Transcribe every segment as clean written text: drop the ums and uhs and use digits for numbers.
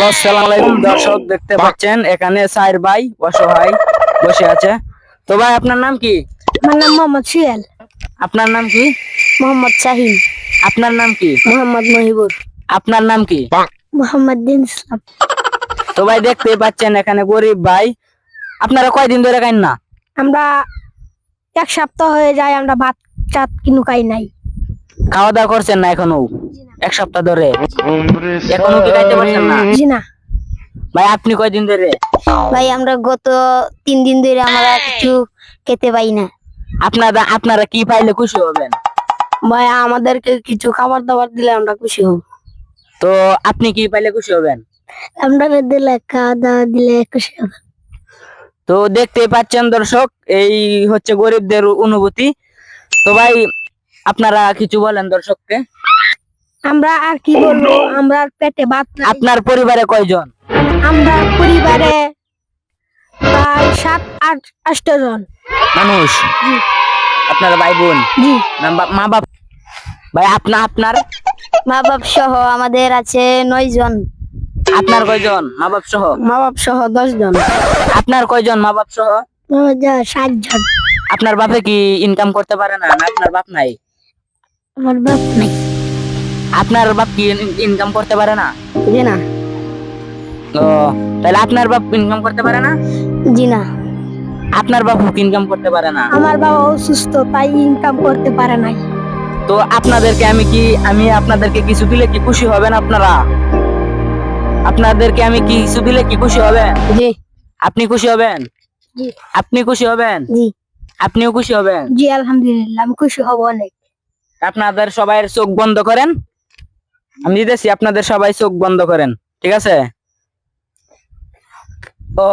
আসসালামু আলাইকুম দর্শক, দেখতে পাচ্ছেন এখানে চার ভাই অসহায় বসে আছে। তো ভাই, আপনার নাম কি? আমার নাম মোহাম্মদ সুহেল। আপনার নাম কি? মোহাম্মদ শাহিন। আপনার নাম কি? মোহাম্মদ মহিবুর। আপনার নাম কি? মোহাম্মদ দিন ইসলাম। তো ভাই, দেখতে পাচ্ছেন এখানে গরিব ভাই। আপনারা কয়দিন ধরে খান না? আমরা এক সপ্তাহ হয়ে যায়, আমরা ভাত চাত কিনু খাই নাই। খাওয়া দাওয়া করছেন না এখনো? এক সপ্তাহ ধরে এখনো কি খাইতে পারছেন না? জি না ভাই, আপনি কয়দিন ধরে? ভাই, আমরা গত 3 দিন ধরে আমরা কিছু খেতে পাই না। আপনারা কি পাইলে খুশি হবেন? ভাই, আমাদেরকে কিছু খাবার দাবার দিলে আমরা খুশি হব। তো আপনি কি পাইলে খুশি হবেন? আমরা দিলে খাওয়া দাওয়া দিলে খুশি হব। তো দেখতে পাচ্ছেন দর্শক, এই হচ্ছে গরিবদের অনুভূতি। তো ভাই, আপনারা কিছু বলেন দর্শককে। আমরা আর কি বলবো, আমরা পেটে ভাত নাই। আপনার পরিবারে কয়জন? আমরা পরিবারে প্রায় 7-8 জন মানুষ। জি আপনার ভাই বোন জি না মা বাপ? ভাই, আপনার মা বাপ সহ আমাদের আছে 9 জন। আপনার কয়জন মা বাপ সহ? মা বাপ সহ 10 জন। আপনার কয়জন মা বাপ সহ? 7 জন। আপনার বাপে কি ইনকাম করতে পারে না, না আপনার বাপ নাই? আমার বাপ নাই। আপনার বাপ কি ইনকাম করতে পারে না? জি না। ও, তাহলে আপনার বাপ ইনকাম করতে পারে না? জি না। আপনার বাপ ইনকাম করতে পারে না? আমার বাবা অসুস্থ, তাই ইনকাম করতে পারে নাই। তো আমি আপনাদেরকে কিছু দিলে কি খুশি হবেন আপনারা? আপনাদেরকে আমি কিছু দিলে কি খুশি হবেন? জি আপনি খুশি হবেন? জি আপনি খুশি হবেন? জি আপনিও খুশি হবেন? জি আলহামদুলিল্লাহ, আমি খুশি হব অনেক। আপনাদের সবাই চোখ বন্ধ করেন, আমি দিতেছি, আপনাদের সবাই চোখ বন্ধ করেন, ঠিক আছে? ও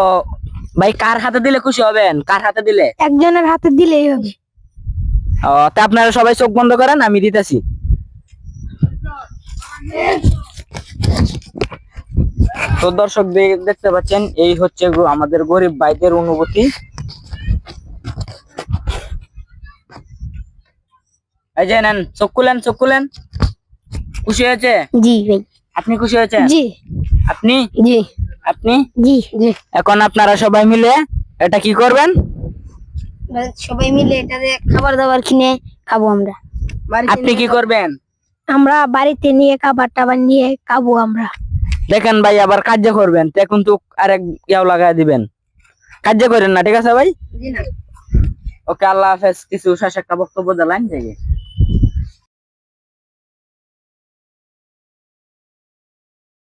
ভাই, কার হাতে দিলে খুশি হবেন? কার হাতে দিলে? একজনের হাতে দিলেই হবে। ও, তা আপনারা সবাই চোখ বন্ধ করেন, আমি দিতেছি। তো দর্শক, দেখতে পাচ্ছেন এই হচ্ছে আমাদের গরিব ভাইদের অনুভূতি। এই যে নেন, চোখ খুলেন। খুশি হয়েছে? জি ভাই। আপনি খুশি হয়েছেন? জি আপনি জি আপনি জি জি এখন আপনারা সবাই মিলে এটা কি করবেন? সবাই মিলে এটাতে খাবার দাবার কিনে খাবো আমরা। আপনি কি করবেন? আমরা বাড়িতে নিয়ে খাবার টাবার নিয়ে খাবো আমরা। দেখেন ভাই, আবার কার্য করবেন তো কিন্তু আরেক ইয়াও লাগাই দিবেন। কার্য করেন না, ঠিক আছে ভাই? জি না। ওকে, আল্লাহ হাফেজ। কিছু শেষ একটা বক্তব্য দিলেন।